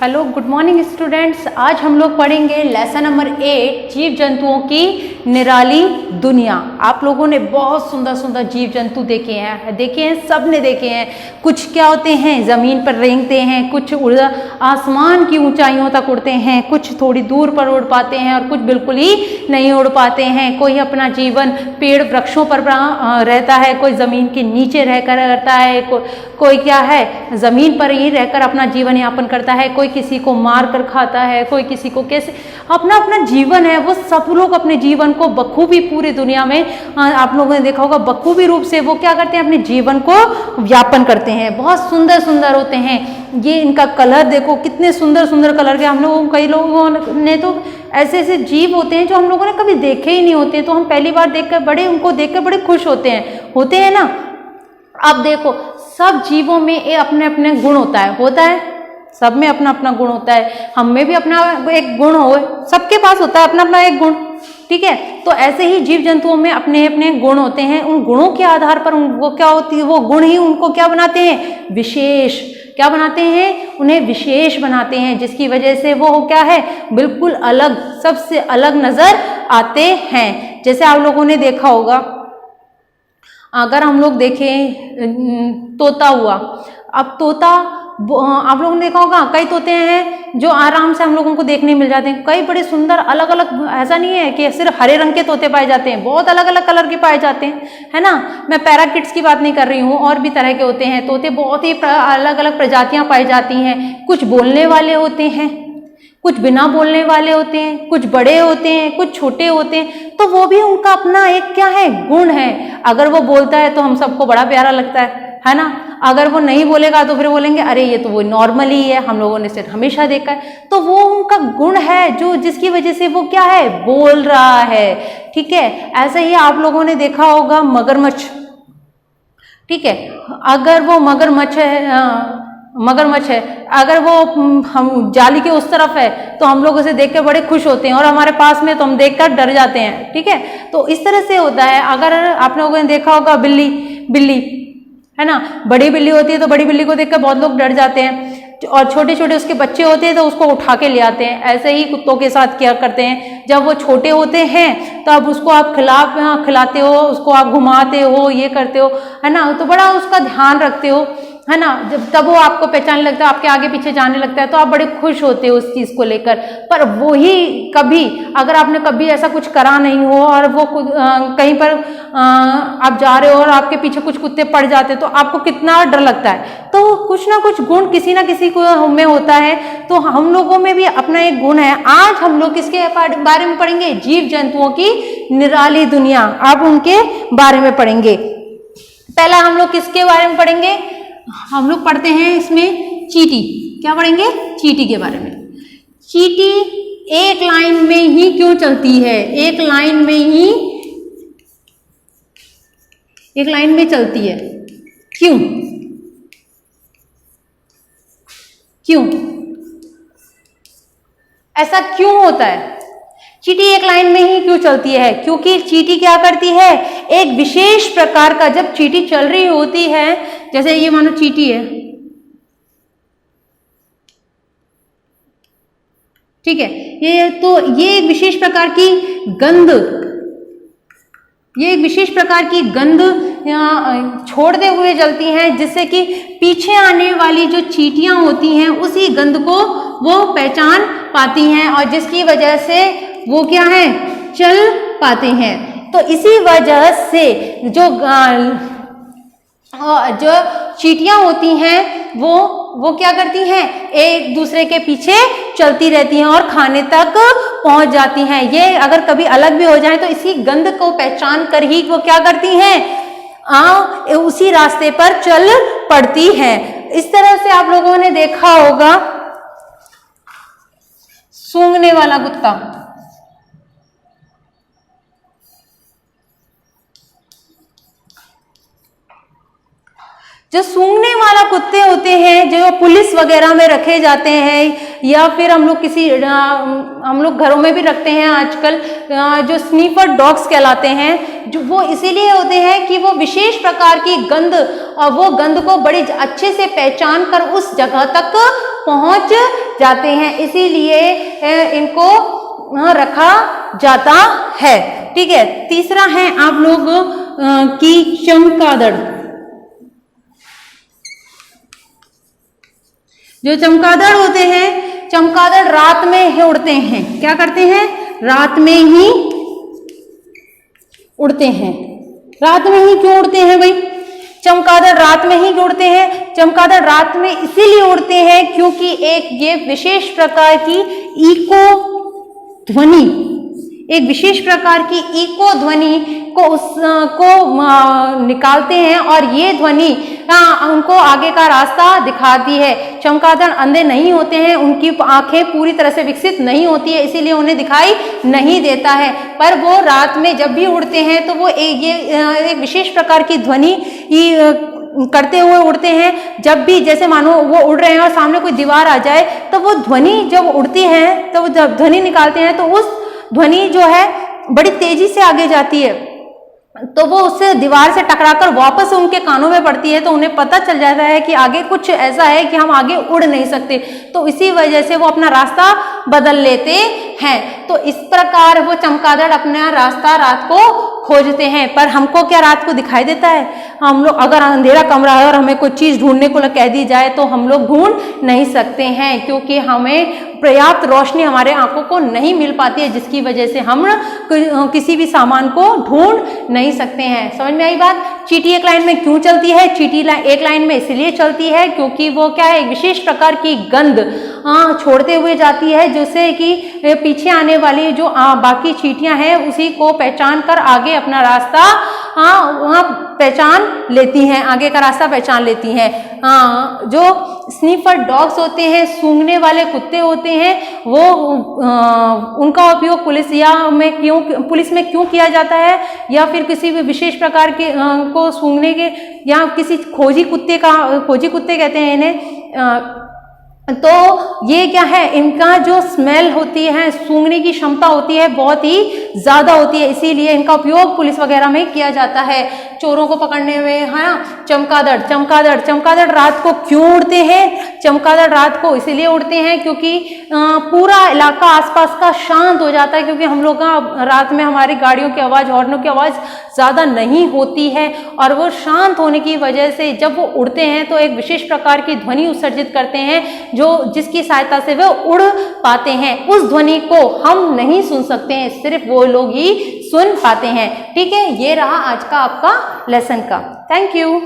Hello good morning students. आज हम लोग पढ़ेंगे लेसन नंबर 8 जीव जंतुओं की निराली दुनिया। आप लोगों ने बहुत सुंदर सुंदर जीव जंतु देखे हैं, सब ने देखे हैं। कुछ क्या होते हैं ज़मीन पर रेंगते हैं, कुछ आसमान की ऊंचाइयों तक उड़ते हैं, कुछ थोड़ी दूर पर उड़ पाते हैं और कुछ बिल्कुल ही नहीं उड़ पाते हैं। कोई अपना जीवन पेड़ वृक्षों पर रहता है, कोई ज़मीन के नीचे रहकर रहता है, कोई क्या है ज़मीन पर ही रहकर अपना जीवन यापन करता है, कोई किसी को मार कर खाता है, कोई किसी को कैसे अपना अपना जीवन है। वो सब लोग अपने जीवन को बखूबी पूरी दुनिया में आप लोगों ने देखा होगा बखूबी रूप से वो क्या करते हैं, अपने जीवन को व्यापन करते हैं। बहुत सुंदर सुंदर होते हैं। ये इनका कलर देखो, कितने सुंदर सुंदर कलर के। हम लोगों कई लोगों ने तो ऐसे ऐसे जीव होते हैं जो हम लोगों ने कभी देखे ही नहीं होते, तो हम पहली बार देखकर उनको देखकर बड़े खुश होते हैं ना। अब देखो सब जीवों में ये अपने अपने गुण होता है, सब में अपना अपना गुण होता है। हम में भी अपना एक गुण हो, सबके पास होता है अपना अपना एक गुण, ठीक है। तो ऐसे ही जीव जंतुओं में अपने अपने गुण होते हैं। उन गुणों के आधार पर वो क्या होती है, वो गुण ही उनको क्या बनाते हैं, विशेष। क्या बनाते हैं, उन्हें विशेष बनाते हैं, जिसकी वजह से वो क्या है, बिल्कुल अलग, सबसे अलग नजर आते हैं। जैसे आप लोगों ने देखा होगा, अगर हम लोग देखें तोता हुआ। अब तोता आप लोगों ने देखा होगा, कई तोते हैं जो आराम से हम लोगों को देखने मिल जाते हैं। कई बड़े सुंदर अलग अलग, ऐसा नहीं है कि सिर्फ हरे रंग के तोते पाए जाते हैं, बहुत अलग अलग कलर के पाए जाते हैं, है ना। मैं पैराकिट्स की बात नहीं कर रही हूँ, और भी तरह के होते हैं तोते। बहुत ही अलग अलग प्रजातियां पाई जाती हैं। कुछ बोलने वाले होते हैं, कुछ बिना बोलने वाले होते हैं, कुछ बड़े होते हैं, कुछ छोटे होते हैं। तो वो भी उनका अपना एक क्या है, गुण है। अगर वो बोलता है तो हम सबको बड़ा प्यारा लगता है ना। अगर वो नहीं बोलेगा तो फिर बोलेंगे अरे ये तो वो नॉर्मल ही है, हम लोगों ने सिर्फ हमेशा देखा है। तो वो उनका गुण है जो जिसकी वजह से वो क्या है, बोल रहा है, ठीक है। ऐसे ही आप लोगों ने देखा होगा मगरमच्छ, ठीक है। अगर वो मगरमच्छ है, अगर वो हम जाली के उस तरफ है तो हम लोग उसे देख कर बड़े खुश होते हैं, और हमारे पास में तो हम देखकर डर जाते हैं, ठीक है। तो इस तरह से होता है। अगर आप लोगों ने देखा होगा बिल्ली है ना, बड़ी बिल्ली होती है तो बड़ी बिल्ली को देखकर बहुत लोग डर जाते हैं, और छोटे छोटे उसके बच्चे होते हैं तो उसको उठा के ले आते हैं। ऐसे ही कुत्तों के साथ क्या करते हैं, जब वो छोटे होते हैं तब उसको आप खिलाते हो, उसको आप घुमाते हो, ये करते हो, है ना, तो बड़ा उसका ध्यान रखते हो, है ना। तब वो आपको पहचानने लगता है, आपके आगे पीछे जाने लगता है, तो आप बड़े खुश होते हो उस चीज़ को लेकर। पर वही कभी अगर आपने कभी ऐसा कुछ करा नहीं हो और वो कहीं पर आप जा रहे हो और आपके पीछे कुछ कुत्ते पड़ जाते, तो आपको कितना डर लगता है। तो कुछ ना कुछ गुण किसी ना किसी को में होता है। तो हम लोगों में भी अपना एक गुण है। आज हम लोग किसके बारे में पढ़ेंगे, जीव जंतुओं की निराली दुनिया। अब उनके बारे में पढ़ेंगे। पहला हम लोग किसके बारे में पढ़ेंगे, हम लोग पढ़ते हैं इसमें चींटी। क्या पढ़ेंगे, चींटी के बारे में। चींटी एक लाइन में ही क्यों चलती है, एक लाइन में चलती है, क्यों ऐसा क्यों होता है। चींटी एक लाइन में ही क्यों चलती है, क्योंकि चींटी क्या करती है, एक विशेष प्रकार का, जब चींटी चल रही होती है, जैसे ये मानो चींटी है, ठीक है, ये एक विशेष प्रकार की गंध छोड़ते हुए चलती हैं, जिससे कि पीछे आने वाली जो चींटियां होती हैं उसी गंध को वो पहचान पाती हैं, और जिसकी वजह से वो क्या है, चल पाते हैं। तो इसी वजह से जो चींटियां होती हैं वो क्या करती हैं, एक दूसरे के पीछे चलती रहती हैं और खाने तक पहुंच जाती हैं। ये अगर कभी अलग भी हो जाए तो इसी गंध को पहचान कर ही वो क्या करती हैं, उसी रास्ते पर चल पड़ती हैं। इस तरह से आप लोगों ने देखा होगा सूंघने वाला कुत्ता। जो सूंघने वाला कुत्ते होते हैं, जो पुलिस वगैरह में रखे जाते हैं, या फिर हम लोग घरों में भी रखते हैं आजकल, जो स्नीफर डॉग्स कहलाते हैं, जो वो इसीलिए होते हैं कि वो विशेष प्रकार की गंध, वो गंध को बड़ी अच्छे से पहचान कर उस जगह तक पहुंच जाते हैं, इसीलिए इनको रखा जाता है। ठीक है, तीसरा है आप लोग की चमगादड़। जो चमगादड़ होते हैं, चमगादड़ रात में ही उड़ते हैं। क्या करते हैं? रात में ही उड़ते हैं। रात में ही क्यों उड़ते हैं भाई? चमगादड़ रात में ही उड़ते हैं। चमगादड़ रात में इसीलिए उड़ते हैं क्योंकि एक ये विशेष प्रकार की इको ध्वनि, एक विशेष प्रकार की इको ध्वनि को निकालते हैं और ये ध्वनि उनको आगे का रास्ता दिखाती है। चमगादड़ अंधे नहीं होते हैं, उनकी आंखें पूरी तरह से विकसित नहीं होती है, इसीलिए उन्हें दिखाई नहीं देता है, पर वो रात में जब भी उड़ते हैं तो वो एक विशेष प्रकार की ध्वनि करते हुए उड़ते हैं। जब भी जैसे मानो वो उड़ रहे हैं और सामने कोई दीवार आ जाए तो वो ध्वनि जब उड़ती है तो वो जब ध्वनि निकालते हैं तो उस ध्वनि जो है बड़ी तेजी से आगे जाती है, तो वो उससे दीवार से टकराकर वापस उनके कानों में पड़ती है, तो उन्हें पता चल जाता है कि आगे कुछ ऐसा है कि हम आगे उड़ नहीं सकते, तो इसी वजह से वो अपना रास्ता बदल लेते हैं। तो इस प्रकार वो चमगादड़ अपना रास्ता रात को खोजते हैं। पर हमको क्या रात को दिखाई देता है? हम लोग अगर अंधेरा कमरा है और हमें कोई चीज ढूंढने को कह दी जाए तो हम लोग ढूंढ नहीं सकते हैं, क्योंकि हमें पर्याप्त रोशनी हमारे आंखों को नहीं मिल पाती है, जिसकी वजह से हम किसी भी सामान को ढूंढ नहीं सकते हैं। समझ में आई बात? चींटी एक लाइन में क्यों चलती है? चींटी एक लाइन में इसलिए चलती है क्योंकि वो क्या है, एक विशेष प्रकार की गंध छोड़ते हुए जाती है, जिससे कि पीछे आने वाली जो बाकी चींटियां हैं उसी को पहचान कर आगे अपना रास्ता वहाँ पहचान लेती हैं, आगे का रास्ता पहचान लेती हैं। जो स्नीफर डॉग्स होते हैं, सूंघने वाले कुत्ते होते हैं, वो उनका उपयोग पुलिस में क्यों किया जाता है, या फिर किसी भी विशेष प्रकार के को सूंघने के, या किसी खोजी कुत्ते कहते हैं इन्हें, तो ये क्या है, इनका जो स्मेल होती है, सूंघने की क्षमता होती है, बहुत ही ज्यादा होती है, इसीलिए इनका उपयोग पुलिस वगैरह में किया जाता है चोरों को पकड़ने में, है ना। चमगादड़ रात को क्यों उड़ते हैं? चमगादड़ रात को इसीलिए उड़ते हैं क्योंकि पूरा इलाका आसपास का शांत हो जाता है, क्योंकि हम लोग रात में हमारी गाड़ियों की आवाज, हॉर्नों की आवाज ज्यादा नहीं होती है, और वो शांत होने की वजह से जब वो उड़ते हैं तो एक विशेष प्रकार की ध्वनि उत्सर्जित करते हैं, जिसकी सहायता से वे उड़ पाते हैं। उस ध्वनि को हम नहीं सुन सकते हैं, सिर्फ वो लोग ही सुन पाते हैं। ठीक है, ये रहा आज का आपका लेसन का। Thank you.